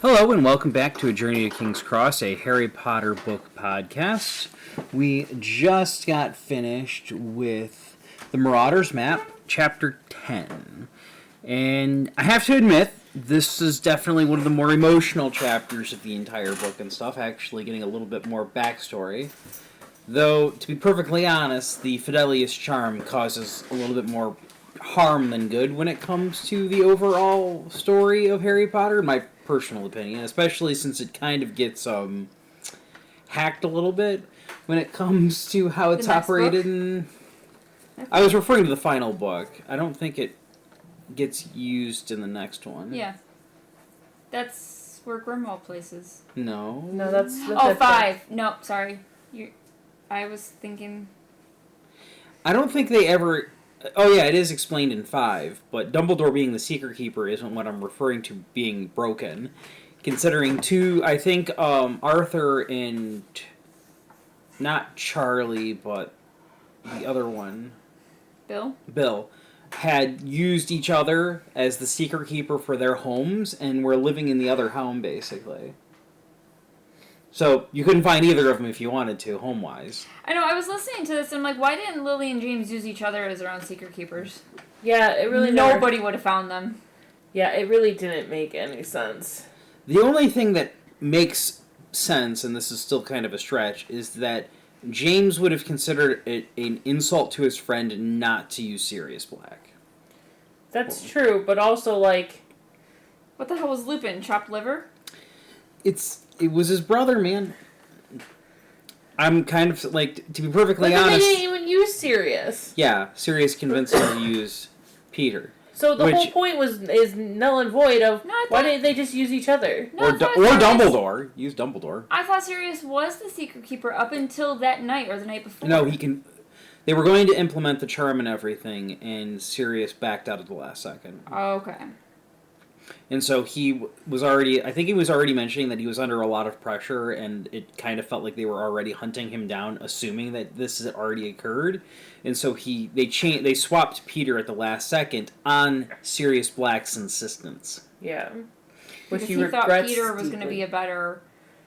Hello and welcome back to A Journey to King's Cross, a Harry Potter book podcast. We just got finished with the Marauders map, chapter 10. And I have to admit, this is definitely one of the more emotional chapters of the entire book and stuff, actually getting a little bit more backstory. Though, to be perfectly honest, the Fidelius charm causes a little bit more harm than good when it comes to the overall story of Harry Potter, in my personal opinion, especially since it kind of gets hacked a little bit when it comes to how it's operated. I was referring to the final book. I don't think it gets used in the next one. Yeah. That's where Grimmauld places. No. No, that's... Oh, 5. No, sorry. I was thinking... I don't think they ever... Oh yeah, it is explained in 5, but Dumbledore being the Secret Keeper isn't what I'm referring to being broken. Considering I think Arthur and... Not Charlie, but the other one. Bill. Had used each other as the Secret Keeper for their homes, and were living in the other home, basically. So, you couldn't find either of them if you wanted to, home-wise. I know, I was listening to this, and I'm like, why didn't Lily and James use each other as their own Secret Keepers? Yeah, it really... Nobody would have found them. Yeah, it really didn't make any sense. The only thing that makes sense, and this is still kind of a stretch, is that James would have considered it an insult to his friend not to use Sirius Black. That's true, but also, like... What the hell was Lupin? Chopped liver? It was his brother, man. I'm kind of, like, to be perfectly honest... honest... they didn't even use Sirius. Yeah, Sirius convinced him to use Peter. So the whole point is null and void of why didn't they just use each other? No, or Dumbledore. Use Dumbledore. I thought Sirius was the Secret Keeper up until that night or the night before. No, they were going to implement the charm and everything, and Sirius backed out at the last second. Oh, okay. And so he was already mentioning that he was under a lot of pressure, and it kind of felt like they were already hunting him down, assuming that this had already occurred. And so they swapped Peter at the last second on Sirius Black's insistence. Yeah. Which he thought Peter was going to be a better...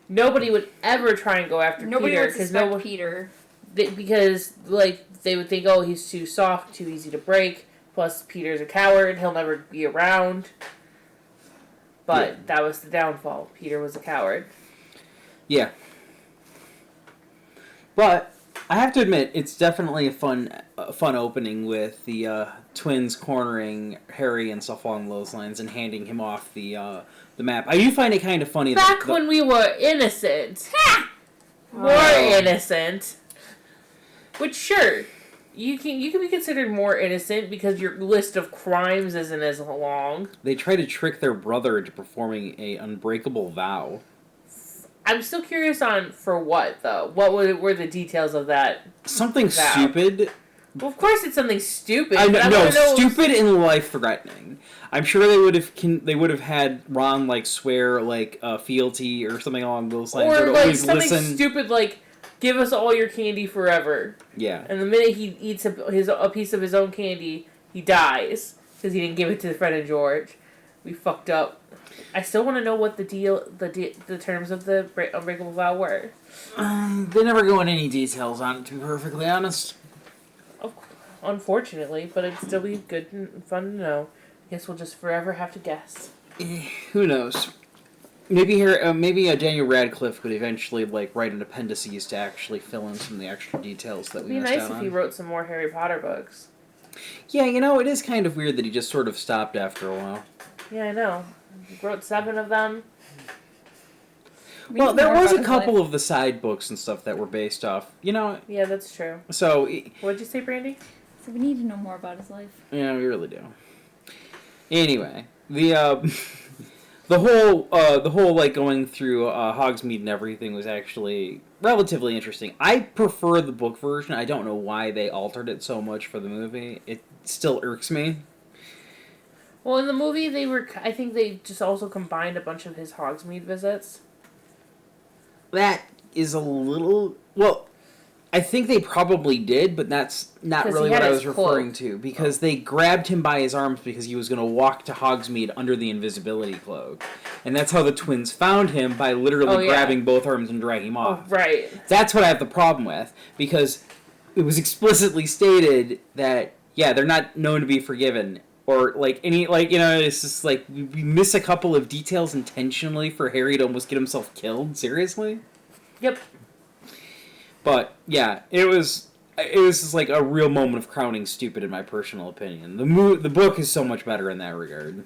Nobody would ever try and go after Peter. Nobody would suspect Peter. Because, like, they would think, oh, he's too soft, too easy to break, plus Peter's a coward, he'll never be around. But that was the downfall. Peter was a coward. Yeah. But I have to admit, it's definitely a fun opening with the twins cornering Harry and stuff along those lines and handing him off the map. I do find it kind of funny. Back when we were innocent. More innocent. Which, sure, you can be considered more innocent because your list of crimes isn't as long. They try to trick their brother into performing a unbreakable vow. I'm still curious on for what, though. What were the details of that? Something vow? Stupid. Well, of course it's something stupid. Stupid and life-threatening. I'm sure they would have had Ron swear fealty or something along those lines. Or something stupid like, give us all your candy forever. Yeah. And the minute he eats a piece of his own candy, he dies because he didn't give it to Fred and George. We fucked up. I still want to know what the terms of the unbreakable vow were. They never go into any details on it, to be perfectly honest. Unfortunately, but it'd still be good and fun to know. I guess we'll just forever have to guess. Who knows? Maybe Daniel Radcliffe could eventually write an appendices to actually fill in some of the extra details that we missed out on. It'd be nice if he wrote some more Harry Potter books. Yeah, it is kind of weird that he just sort of stopped after a while. Yeah, I know. He wrote 7 of them. Well, there was a couple of the side books and stuff that were based off, Yeah, that's true. So... What'd you say, Brandy? So we need to know more about his life. Yeah, we really do. Anyway, the whole going through Hogsmeade and everything was actually relatively interesting. I prefer the book version. I don't know why they altered it so much for the movie. It still irks me. Well, in the movie, I think they just also combined a bunch of his Hogsmeade visits. That is a little... Well, I think they probably did, but that's not really what I was referring to. Because they grabbed him by his arms because he was going to walk to Hogsmeade under the invisibility cloak. And that's how the twins found him, by literally grabbing both arms and dragging him off. Oh, right. That's what I have the problem with. Because it was explicitly stated that, they're not known to be forgiven. Or, it's just like, we miss a couple of details intentionally for Harry to almost get himself killed. Seriously? Yep. But, it was just like a real moment of crowning stupid in my personal opinion. The book is so much better in that regard.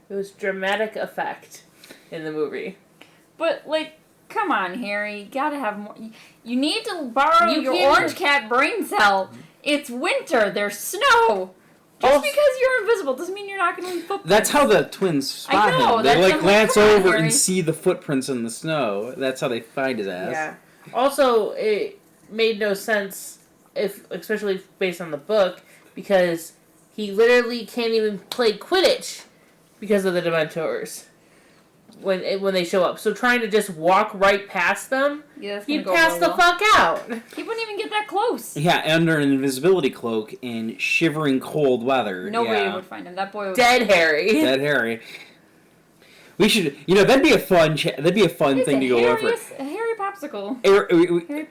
It was dramatic effect in the movie. But, come on, Harry. You gotta have more. You need to borrow your orange cat brain cell. It's winter. There's snow. Just because you're invisible doesn't mean you're not going to leave footprints. That's how the twins spot him. They, glance over and see the footprints in the snow. That's how they find his ass. Yeah. Also, it made no sense, especially based on the book, because he literally can't even play Quidditch because of the Dementors when they show up. So trying to just walk right past them, he'd pass the fuck out. He wouldn't even get that close. Yeah, under an invisibility cloak in shivering cold weather. Nobody would find him. That boy was dead. Harry. We should, that'd be a fun thing to go over. A Harry popsicle.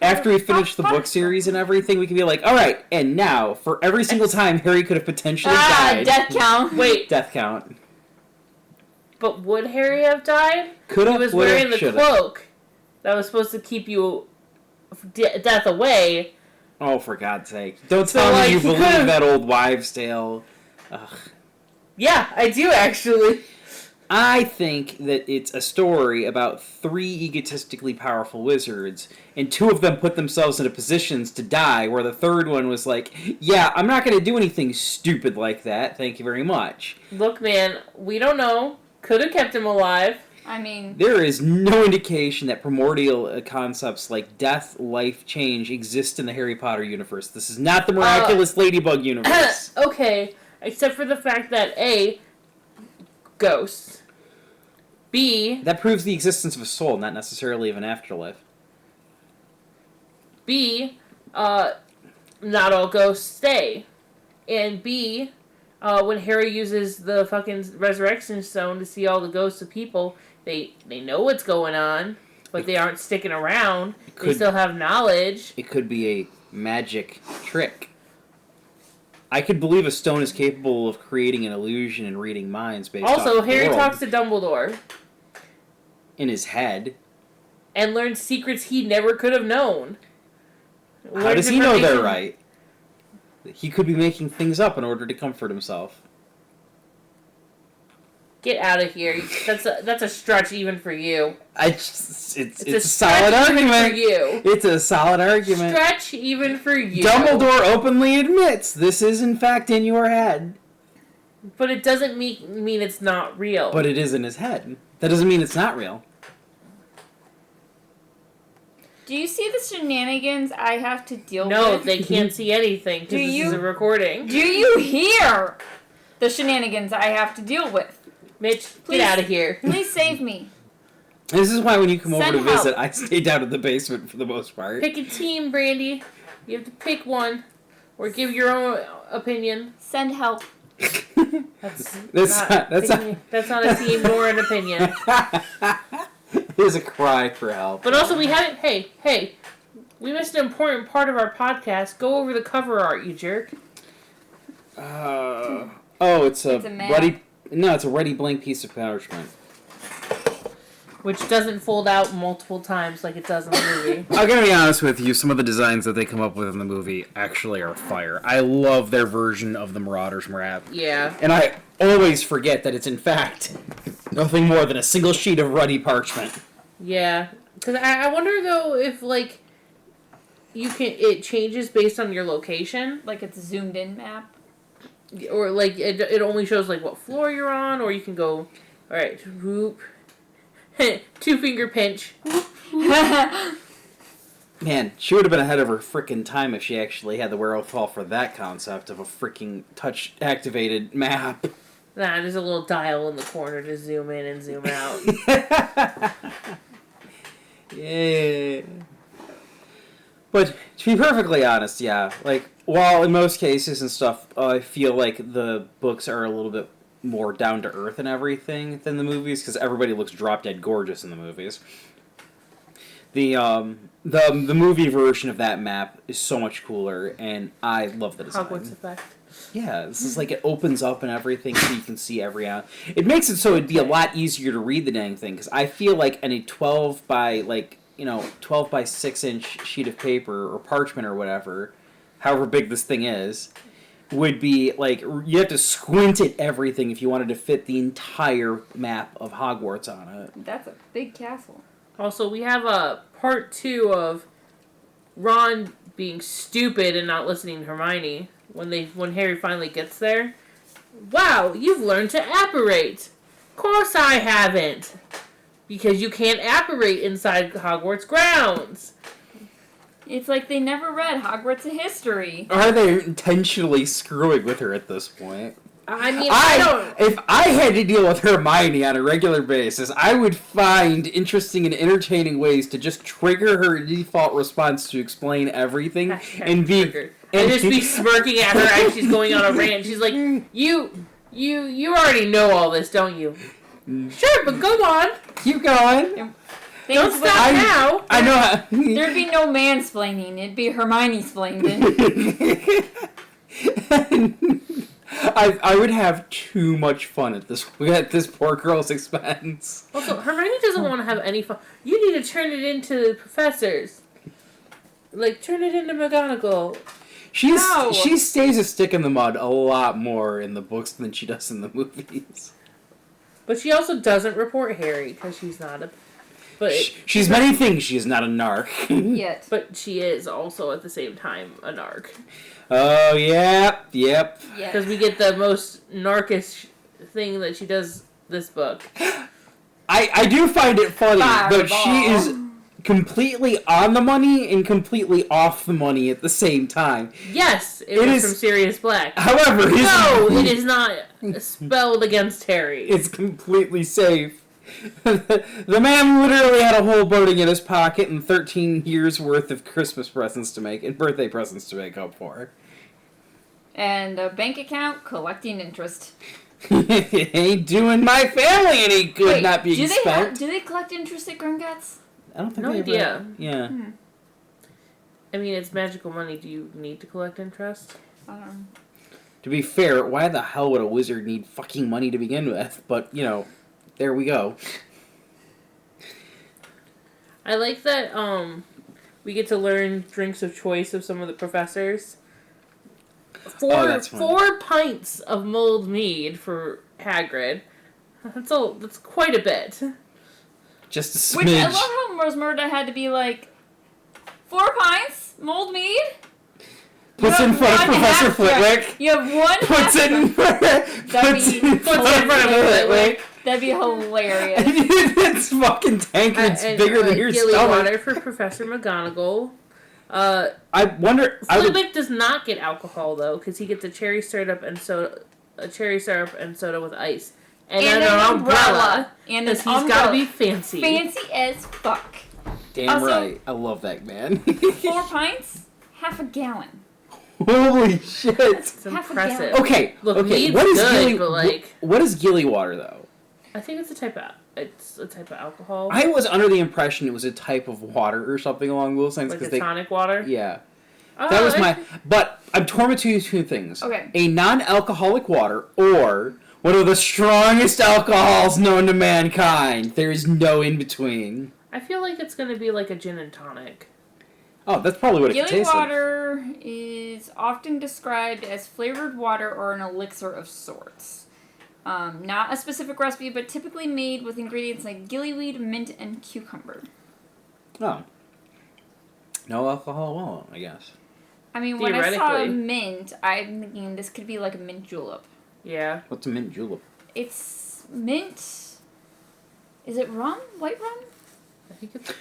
After we finish the book series and everything, we can be like, all right, and now for every single time Harry could have potentially died. Death count. Wait, death count. But would Harry have died? Coulda, he was wearing the cloak that was supposed to keep you death away. Oh, for God's sake! Don't tell me you believe that old wives' tale. Ugh. Yeah, I do actually. I think that it's a story about 3 egotistically powerful wizards, and 2 of them put themselves into positions to die, where the third one was like, I'm not going to do anything stupid like that, thank you very much. Look, man, we don't know. Could have kept him alive. I mean... There is no indication that primordial concepts like death, life, change exist in the Harry Potter universe. This is not the miraculous Ladybug universe. Okay, except for the fact that A, ghosts. B... That proves the existence of a soul, not necessarily of an afterlife. B, not all ghosts stay. And B, when Harry uses the fucking resurrection stone to see all the ghosts of people, they know what's going on, but they aren't sticking around. They still have knowledge. It could be a magic trick. I could believe a stone is capable of creating an illusion and reading minds based off Also, the Harry world. talks to Dumbledore. In his head. And learns secrets he never could have known. How does he know they're right? He could be making things up in order to comfort himself. Get out of here. That's a stretch even for you. It's a solid argument. For you. It's a solid argument. Stretch even for you. Dumbledore openly admits this is in fact in your head. But it doesn't mean it's not real. But it is in his head. That doesn't mean it's not real. Do you see the shenanigans I have to deal with? No, they can't see anything because this is a recording. Do you hear the shenanigans I have to deal with? Mitch, get out of here. Please save me. This is why when you come over to Send help. visit, I stay down in the basement for the most part. Pick a team, Brandy. You have to pick one. Or give your own opinion. Send help. That's not a team nor an opinion. There's a cry for help. But also we haven't... Hey. We missed an important part of our podcast. Go over the cover art, you jerk. It's a ready... No, it's a ready blank piece of parchment. Which doesn't fold out multiple times like it does in the movie. I'm gonna be honest with you, some of the designs that they come up with in the movie actually are fire. I love their version of the Marauders map. Yeah. And I always forget that it's in fact nothing more than a single sheet of ruddy parchment. Yeah. Because I wonder though if like it changes based on your location. Like it's a zoomed in map. Or like it only shows like what floor you're on, or you can go, alright, whoop. 2-finger pinch. Man, she would have been ahead of her frickin' time if she actually had the wherewithal for that concept of a frickin' touch-activated map. Nah, there's a little dial in the corner to zoom in and zoom out. Yeah. But To be perfectly honest, yeah. Like, while in most cases and stuff, I feel like the books are a little bit more down to earth and everything than the movies, because everybody looks drop dead gorgeous in the movies. The movie version of that map is so much cooler, and I love the design. Hogwarts effect. Yeah, this is like it opens up and everything, so you can see every. It makes it so it'd be a lot easier to read the dang thing, because I feel like in a 12 by 6 inch sheet of paper or parchment or whatever, however big this thing is, would be like you have to squint at everything if you wanted to fit the entire map of Hogwarts on it. That's a big castle. Also, we have a part 2 of Ron being stupid and not listening to Hermione when Harry finally gets there. Wow, you've learned to apparate. Of course I haven't. Because you can't apparate inside Hogwarts grounds. It's like they never read Hogwarts history. Or are they intentionally screwing with her at this point? I mean, if I had to deal with Hermione on a regular basis, I would find interesting and entertaining ways to just trigger her default response to explain everything and be triggered. And just be smirking at her as she's going on a rant. She's like, you already know all this, don't you? Sure, but go on. Keep going. Don't stop now. I know. There'd be no mansplaining. It'd be Hermione-splaining. I would have too much fun at this poor girl's expense. Also, Hermione doesn't want to have any fun. You need to turn it into professors. Like, turn it into McGonagall. She stays a stick in the mud a lot more in the books than she does in the movies. But she also doesn't report Harry, because she's not a... But she's many things. She is not a narc. Yet. But she is also, at the same time, a narc. Oh, yep. Because we get the most narkish thing that she does this book. I do find it funny that she is completely on the money and completely off the money at the same time. Yes, it was from Sirius Black. However, it is not spelled against Harry. It's completely safe. The man literally had a whole boating in his pocket and 13 years worth of Christmas presents to make and birthday presents to make up for. And a bank account collecting interest. It ain't doing my family any good. Not being spent. Do they collect interest at Gringotts? I don't think no idea. Yeah. I mean, it's magical money. Do you need to collect interest? I don't know. To be fair, why the hell would a wizard need fucking money to begin with? But, there we go. I like that we get to learn drinks of choice of some of the professors. Four pints of mulled mead for Hagrid. That's quite a bit. Just a smidge. Which I love how Rosmerta had to be like, 4 pints? Mulled mead? Puts in front of Professor Flitwick. You have one puts in front of Flitwick. That'd be hilarious. It's fucking tankard's bigger than your Gilly stomach. water for Professor McGonagall. I wonder. Flitwick does not get alcohol though, because he gets a cherry syrup and soda with ice, and an umbrella. And he's got to be fancy. Fancy as fuck. Damn also, right. I love that man. 4 pints, half a gallon. Holy shit! It's impressive. Okay. Look, okay. What is Gilly? What is Gilly water though? I think it's a type of alcohol. I was under the impression it was a type of water or something along those lines. Like tonic water? Yeah. That was But I'm torn between two things. Okay. A non-alcoholic water or one of the strongest alcohols known to mankind. There is no in-between. I feel like it's going to be like a gin and tonic. Oh, that's probably what it tastes like. Gilly water is often described as flavored water or an elixir of sorts. Not a specific recipe, but typically made with ingredients like gillyweed, mint, and cucumber. Oh. No alcohol, well, I guess. I mean, when I saw mint, I'm thinking this could be like a mint julep. Yeah. What's a mint julep? It's mint. Is it rum? White rum? I think it's.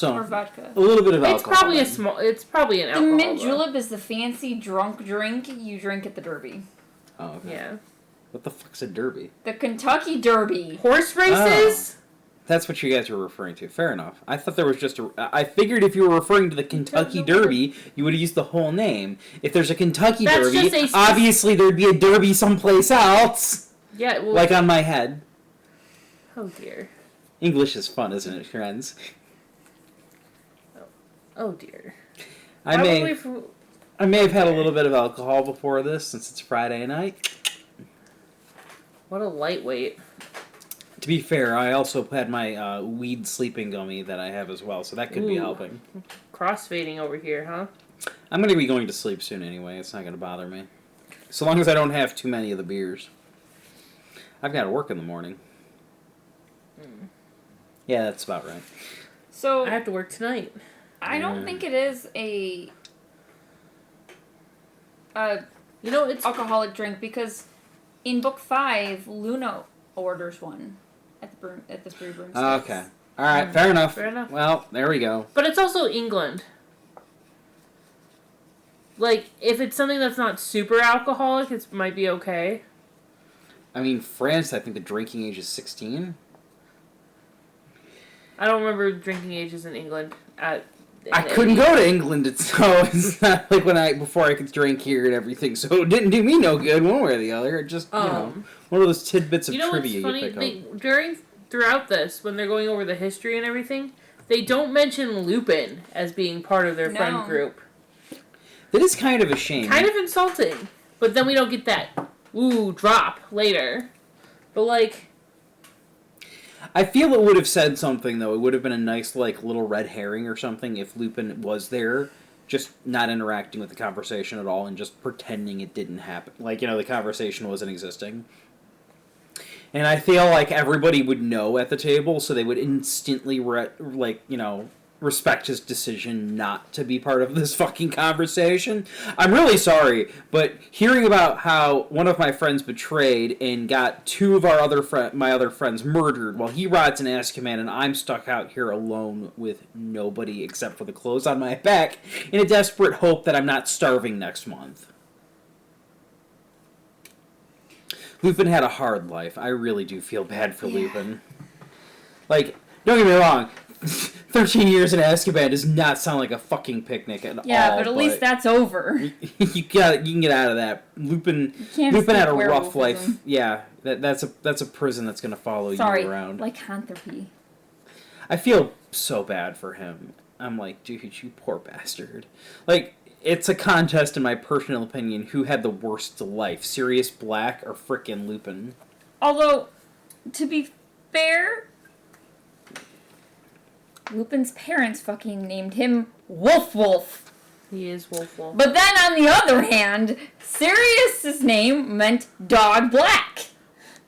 Or vodka. A little bit of alcohol. It's probably an alcohol. The mint julep is the fancy drunk drink you drink at the Derby. Oh, okay. Yeah. What the fuck's a Derby? The Kentucky Derby. Horse races? That's what you guys were referring to. Fair enough. I thought there was just a... I figured if you were referring to the Kentucky Derby, you would have used the whole name. If there's a Kentucky Derby, obviously there'd be a Derby someplace else. Yeah, well, like on my head. Oh, dear. English is fun, isn't it, friends? Oh dear. I may have had a little bit of alcohol before this, since it's Friday night. What a lightweight. To be fair, I also had my weed sleeping gummy that I have as well, so that could be helping. Crossfading over here, huh? I'm going to be going to sleep soon anyway. It's not going to bother me. So long as I don't have too many of the beers. I've got to work in the morning. Yeah, that's about right. So I have to work tonight. I don't think it is a it's alcoholic drink, because in book 5, Luna orders one at the Three Broomsticks. Okay. All right. Fair enough. Fair enough. Well, there we go. But it's also England. Like, if it's something that's not super alcoholic, it might be okay. I mean, France, I think the drinking age is 16. I don't remember drinking ages in England. I couldn't go to England, so it's not like before I could drink here and everything, so it didn't do me no good one way or the other. It just, one of those tidbits of trivia what's funny? you pick up. Throughout this, when they're going over the history and everything, they don't mention Lupin as being part of their friend group. That is kind of a shame. Kind of insulting. But then we don't get that drop later. But, like... I feel it would have said something, though. It would have been a nice, little red herring or something if Lupin was there, just not interacting with the conversation at all and just pretending it didn't happen. The conversation wasn't existing. And I feel like everybody would know at the table, so they would instantly, respect his decision not to be part of this fucking conversation. I'm really sorry, but hearing about how one of my friends betrayed and got two of my other friends murdered while he rides in Azkaban and I'm stuck out here alone with nobody except for the clothes on my back in a desperate hope that I'm not starving next month. Lupin had a hard life. I really do feel bad for Lupin. Don't get me wrong. 13 years in Azkaban does not sound like a fucking picnic at all. Yeah, but at least that's over. You can get out of that. Lupin had a rough life. Yeah, that's a prison that's going to follow you around. Lycanthropy. I feel so bad for him. I'm like, dude, you poor bastard. It's a contest, in my personal opinion, who had the worst life, Sirius Black or frickin' Lupin. Although, to be fair, Lupin's parents fucking named him Wolf. He is Wolf. But then, on the other hand, Sirius's name meant Dog Black.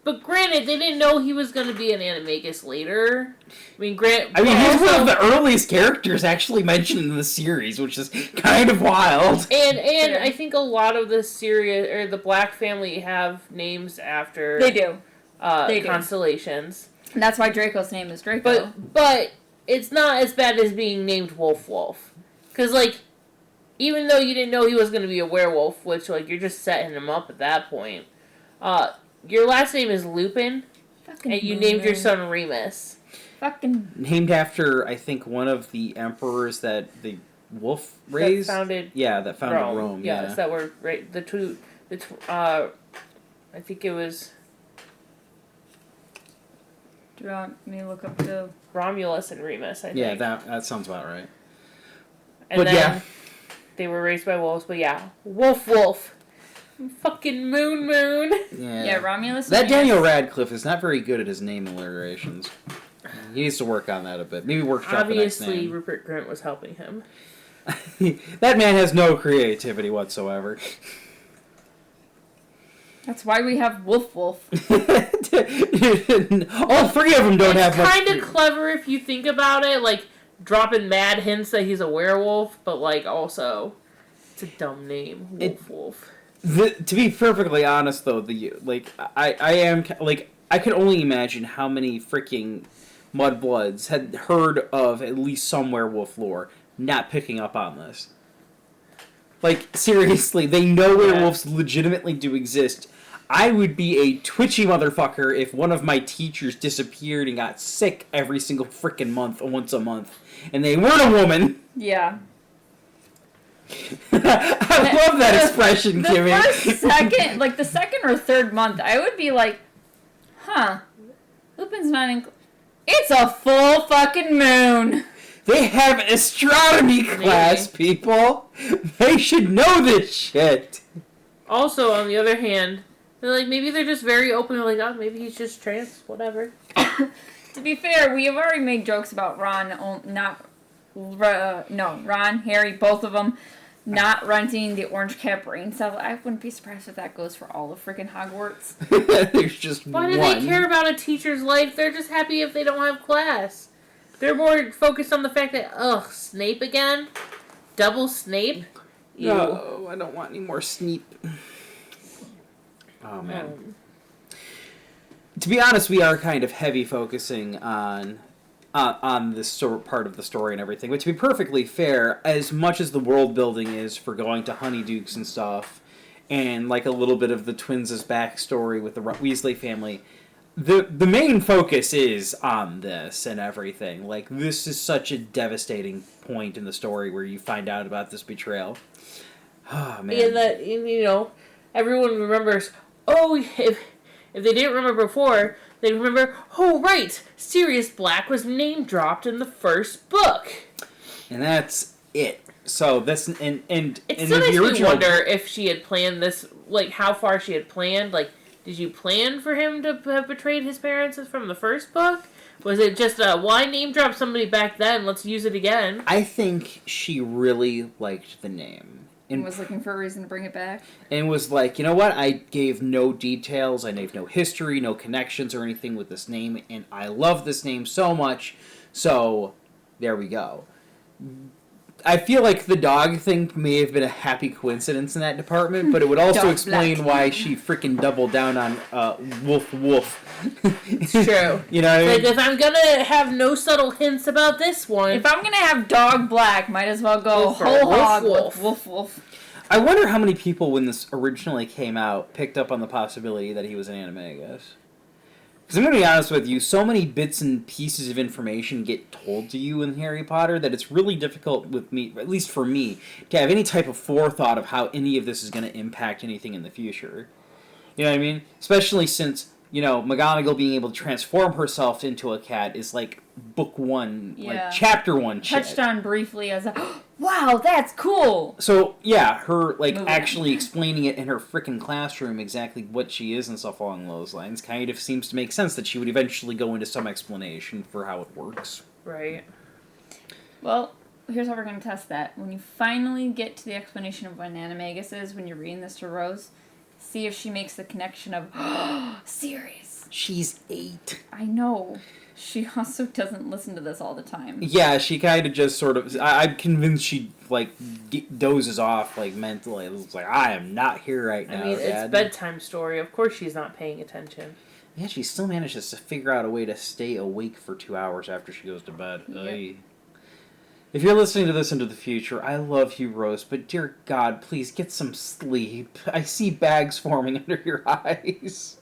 But granted, they didn't know he was going to be an animagus later. He's one of the earliest characters actually mentioned in the series, which is kind of wild. And I think a lot of the the Black family have names after... They do. Constellations. And that's why Draco's name is Draco. But it's not as bad as being named Wolf. Because, even though you didn't know he was going to be a werewolf, which, you're just setting him up at that point, your last name is Lupin, and you named your son Remus. Named after, I think, one of the emperors that the wolf raised? That founded Rome. Yes, that were I think it was... Do you want me to look up the... Romulus and Remus, I think. Yeah, that sounds about right. And then they were raised by wolves, but Wolf. Fucking Moon. Yeah, Romulus. That Daniel Radcliffe is not very good at his name alliterations. He needs to work on that a bit. Maybe workshop the next name. Obviously, Rupert Grint was helping him. That man has no creativity whatsoever. That's why we have Wolf. All three of them don't have much. It's kind of clever if you think about it, dropping mad hints that he's a werewolf, but also it's a dumb name, Wolf. To be perfectly honest, though, I could only imagine how many freaking mudbloods had heard of at least some werewolf lore, not picking up on this. Seriously, they know werewolves legitimately do exist. I would be a twitchy motherfucker if one of my teachers disappeared and got sick every single frickin' month, once a month, and they weren't a woman. Yeah. I love that expression, Kimmy. The second or third month, I would be like, huh, Lupin's not in... It's a full fucking moon! They have astronomy class, people! They should know this shit! Also, on the other hand, they're like, maybe they're just very open, like, oh, maybe he's just trans, whatever. To be fair, we have already made jokes about Ron, Ron, Harry, both of them, not renting the orange cat brain cell. I wouldn't be surprised if that goes for all of freaking Hogwarts. There's just Why one. do they care about a teacher's life? They're just happy if they don't have class. They're more focused on the fact that, Snape again? Double Snape? Ew. No, I don't want any more Snape. Oh, man. To be honest, we are kind of heavy focusing on this part of the story and everything. But to be perfectly fair, as much as the world building is for going to Honeydukes and stuff, and like a little bit of the twins' backstory with the Weasley family, the main focus is on this and everything. Like, this is such a devastating point in the story where you find out about this betrayal. Oh, man. And that, everyone remembers, if they didn't remember before, they remember, oh, right, Sirius Black was name-dropped in the first book. And that's it. So, that's, and it still makes me wonder if she had planned this, like, how far she had planned, like, did you plan for him to have betrayed his parents from the first book? Was it just, why name-drop somebody back then, let's use it again? I think she really liked the name. And was looking for a reason to bring it back. And was like, you know what? I gave no details. I gave no history, no connections or anything with this name. And I love this name so much. So, there we go. I feel like the dog thing may have been a happy coincidence in that department, but it would also explain why she freaking doubled down on woof woof. It's true. You know what I mean? Like, if I'm gonna have no subtle hints about this one... If I'm gonna have dog black, might as well go whole hog with woof woof. I wonder how many people, when this originally came out, picked up on the possibility that he was an animagus. Because I'm going to be honest with you, so many bits and pieces of information get told to you in Harry Potter that it's really difficult with me, at least for me, to have any type of forethought of how any of this is going to impact anything in the future. You know what I mean? Especially since, McGonagall being able to transform herself into a cat is like book one, like chapter one shit. Touched on briefly as a, wow, that's cool! So, yeah, her, actually explaining it in her frickin' classroom exactly what she is and stuff along those lines kind of seems to make sense that she would eventually go into some explanation for how it works. Right. Well, here's how we're going to test that. When you finally get to the explanation of what an animagus is, when you're reading this to Rose, see if she makes the connection of, Sirius. She's 8. I know. She also doesn't listen to this all the time. Yeah, she kind of just sort of... I'm convinced she, dozes off, mentally. It's like, I am not here right now, Dad. It's a bedtime story. Of course she's not paying attention. Yeah, she still manages to figure out a way to stay awake for 2 hours after she goes to bed. Yep. If you're listening to this into the future, I love you, Rose, but dear God, please get some sleep. I see bags forming under your eyes.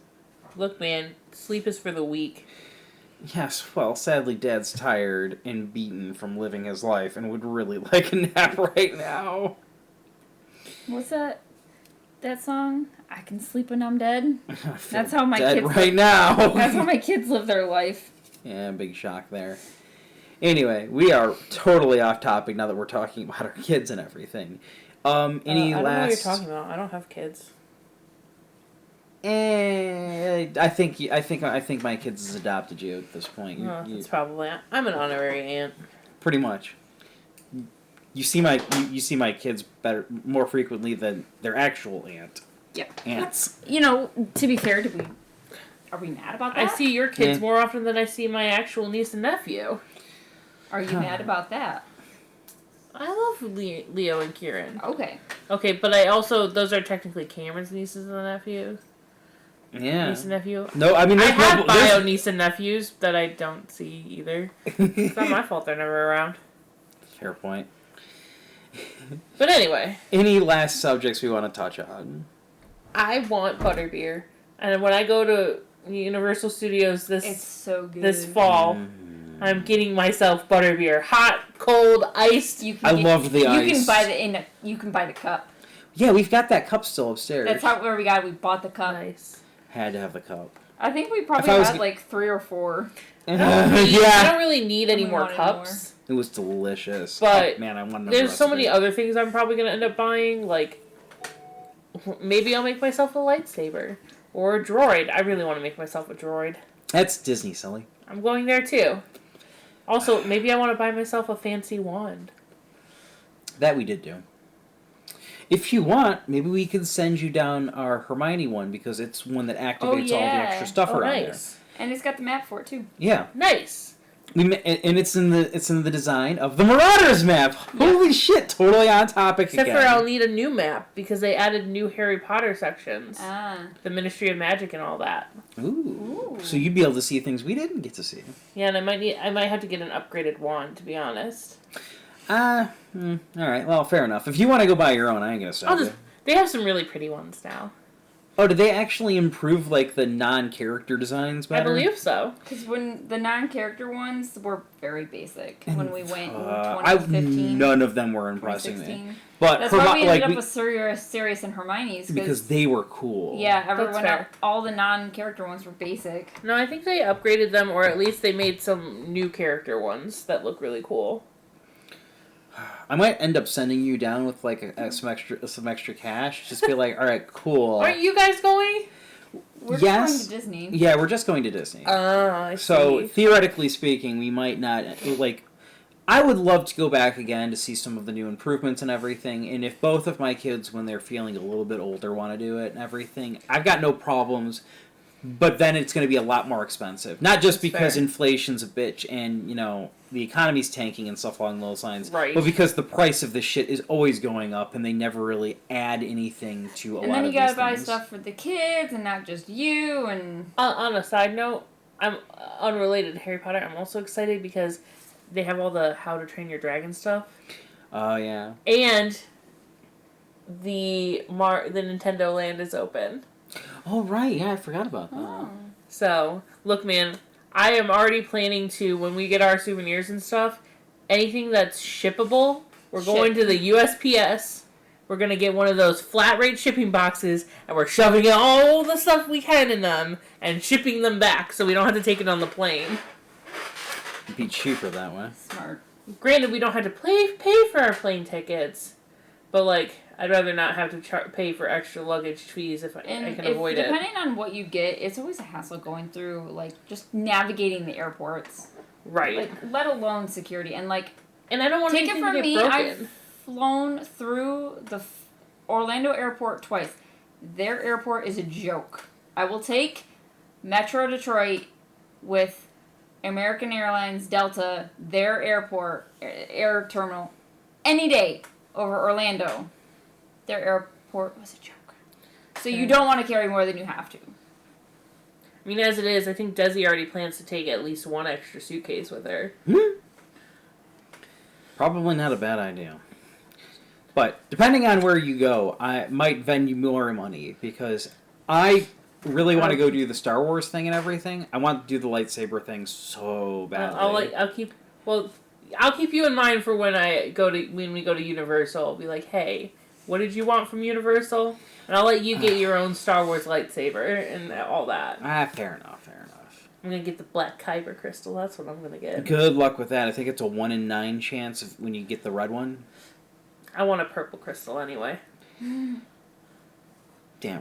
Look, man, sleep is for the weak. Yes, well, sadly, Dad's tired and beaten from living his life and would really like a nap right now. What's that song? I can sleep when I'm dead? That's how my kids right now. That's how my kids live their life. Yeah, big shock there. Anyway, we are totally off topic now that we're talking about our kids and everything. I don't know what you're talking about. I don't have kids. I think my kids has adopted you at this point. That's probably. I'm an honorary aunt. Pretty much. You see my kids more frequently than their actual aunt. Yep. Aunts. To be fair, are we mad about that? I see your kids more often than I see my actual niece and nephew. Are you mad about that? I love Leo and Kieran. Okay. Okay, but those are technically Cameron's nieces and nephews. Yeah. Niece and nephew. No, I mean, I have bio niece and nephews that I don't see either. It's not my fault they're never around. Fair point. But anyway. Any last subjects we want to touch on? I want butterbeer. And when I go to Universal Studios it's so good. this fall, I'm getting myself butterbeer. Hot, cold, iced. Love the ice. You can buy the cup. Yeah, we've got that cup still upstairs. That's where we got it. We bought the cup. Nice. Had to have the cup. I think we probably had like 3 or 4. I don't really need any more cups. It was delicious. But man, I wanted. There's so many other things I'm probably gonna end up buying. Like maybe I'll make myself a lightsaber or a droid. I really want to make myself a droid. That's Disney, silly. I'm going there too. Also, maybe I want to buy myself a fancy wand. That we did do. If you want, maybe we can send you down our Hermione one because it's one that activates all the extra stuff around there. And it's got the map for it too. Yeah, nice. And it's in the design of the Marauders map. Yeah. Holy shit! Totally on topic. Except for I'll need a new map because they added new Harry Potter sections. The Ministry of Magic and all that. Ooh. So you'd be able to see things we didn't get to see. Yeah, and I might have to get an upgraded wand to be honest. All right. Well, fair enough. If you want to go buy your own, I ain't gonna stop you. They have some really pretty ones now. Oh, did they actually improve, like, the non-character designs better? I believe so. Because when the non-character ones were very basic when we went in 2015. None of them were impressing me. But that's why we ended up with Sirius and Hermione's. Because they were cool. Yeah, all the non-character ones were basic. No, I think they upgraded them, or at least they made some new character ones that look really cool. I might end up sending you down with like some extra cash. Just be like, all right, cool. Aren't you guys going? We're just going to Disney. Yeah, we're just going to Disney. I see. So theoretically speaking, we might not like. I would love to go back again to see some of the new improvements and everything. And if both of my kids, when they're feeling a little bit older, want to do it and everything, I've got no problems. But then it's going to be a lot more expensive. Not just because inflation's a bitch and, the economy's tanking and stuff along those lines. Right. But because the price of this shit is always going up and they never really add anything to a lot of these things. And then you gotta buy stuff for the kids and not just you. And on a side note, I'm unrelated to Harry Potter. I'm also excited because they have all the How to Train Your Dragon stuff. Oh, yeah. And the Nintendo Land is open. Oh, right. Yeah, I forgot about that. Oh. So, look, man, I am already planning to, when we get our souvenirs and stuff, anything that's shippable, we're going to the USPS. We're going to get one of those flat rate shipping boxes, and we're shoving all the stuff we can in them and shipping them back so we don't have to take it on the plane. It'd be cheaper that way. Smart. Granted, we don't have to pay for our plane tickets, but, I'd rather not have to pay for extra luggage fees if I can avoid it. Depending on what you get, it's always a hassle going through, just navigating the airports. Right. Let alone security. And, and I don't want take it from me, broken. I've flown through the Orlando airport twice. Their airport is a joke. I will take Metro Detroit with American Airlines, Delta, their airport, air terminal, any day over Orlando. Their airport was a joke. So you don't want to carry more than you have to. I mean, as it is, I think Desi already plans to take at least one extra suitcase with her. Probably not a bad idea. But depending on where you go, I might vend you more money because I really want to go do the Star Wars thing and everything. I want to do the lightsaber thing so badly. I'll keep you in mind for when we go to Universal. I'll be like, hey, what did you want from Universal? And I'll let you get your own Star Wars lightsaber and all that. Fair enough. I'm going to get the black kyber crystal. That's what I'm going to get. Good luck with that. I think it's a 1 in 9 chance when you get the red one. I want a purple crystal anyway. Damn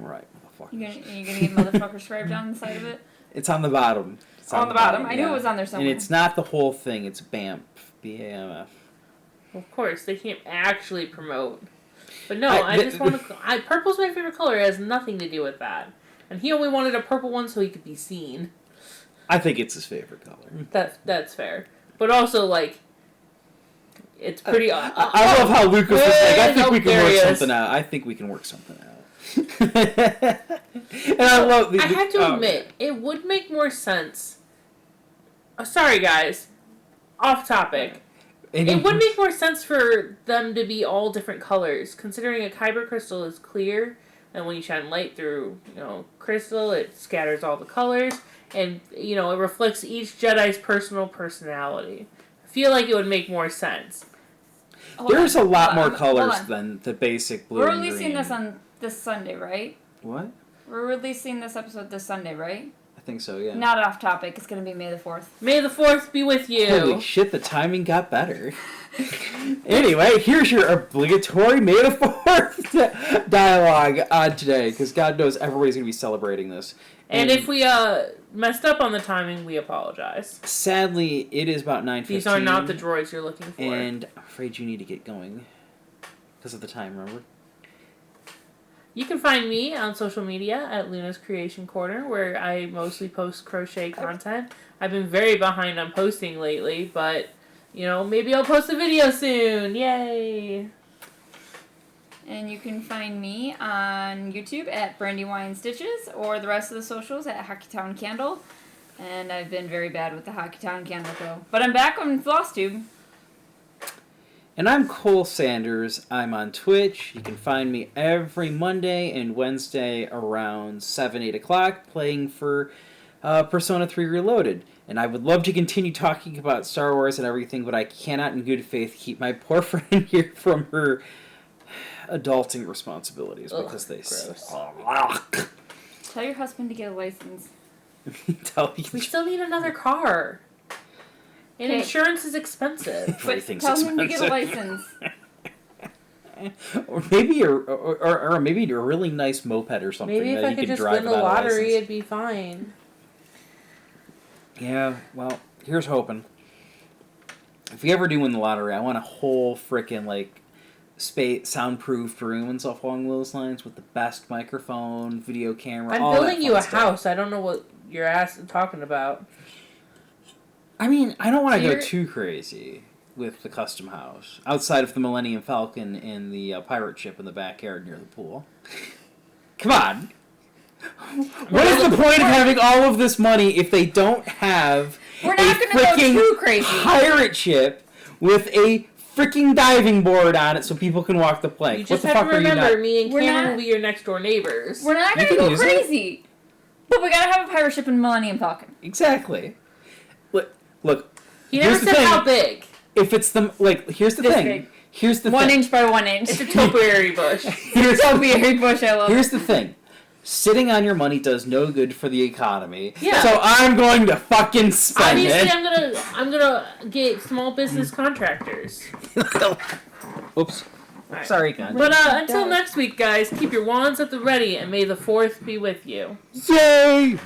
right, motherfucker. You gonna get motherfucker scribed on the side of it? It's on the bottom. It's on the bottom. I knew it was on there somewhere. And it's not the whole thing. It's BAMF. BAMF. Of course, they can't actually promote. But no, I just want to... Purple's my favorite color. It has nothing to do with that. And he only wanted a purple one so he could be seen. I think it's his favorite color. That's fair. But also, it's pretty... I love how Lucas was like, I think we can work something out. I think we can work something out. And I love... I have to admit, it would make more sense... sorry, guys. Off topic. It would make more sense for them to be all different colors, considering a kyber crystal is clear. and when you shine light through, crystal, it scatters all the colors, and, it reflects each Jedi's personal personality. I feel like it would make more sense. There's a lot more colors than the basic blue. We're and releasing green. this on this Sunday, right? What? We're releasing this episode this Sunday, right? I think so, yeah. Not off topic. It's going to be May the 4th. May the 4th be with you. Holy shit, the timing got better. Anyway, here's your obligatory May the 4th dialogue on today, because God knows everybody's going to be celebrating this. And if we messed up on the timing, we apologize. Sadly, it is about 9:15. These are not the droids you're looking for. And I'm afraid you need to get going because of the time, remember? You can find me on social media at Luna's Creation Corner, where I mostly post crochet content. I've been very behind on posting lately, but, maybe I'll post a video soon. Yay! And you can find me on YouTube at Brandywine Stitches, or the rest of the socials at Hockeytown Candle. And I've been very bad with the Hockeytown Candle, though. But I'm back on FlossTube. And I'm Cole Sanders. I'm on Twitch. You can find me every Monday and Wednesday around 7, 8 o'clock playing for Persona 3 Reloaded. And I would love to continue talking about Star Wars and everything, but I cannot in good faith keep my poor friend here from her adulting responsibilities because they suck. Tell your husband to get a license. We still need another car. And insurance is expensive. Everything's tell expensive. him to get a license. Or maybe or maybe a really nice moped or something. Maybe if I could just win the lottery, it'd be fine. Yeah, well, here's hoping. If we ever do win the lottery, I want a whole frickin' soundproof room and stuff along those lines with the best microphone, video camera. I'm building you a house. I don't know what you're talking about. I mean, I don't want to go too crazy with the custom house outside of the Millennium Falcon and the pirate ship in the backyard near the pool. Come on. What is the point of having all of this money if they don't have We're not going to go too crazy. Pirate ship with a freaking diving board on it so people can walk the plank? You just have to remember, me and Cameron will be your next door neighbors. We're not going to go crazy. But we got to have a pirate ship in Millennium Falcon. Exactly. Look. He never said how big. If it's here's the thing. Big. Here's the 1 thing. inch by 1 inch. It's a topiary bush. Topiary bush, I love Here's the thing. Sitting on your money does no good for the economy. Yeah. So I'm going to fucking spend Obviously, it. I'm gonna get small business contractors. Oops. Right. Sorry, Con. But until next week, guys, keep your wands at the ready, and may the 4th be with you. Yay!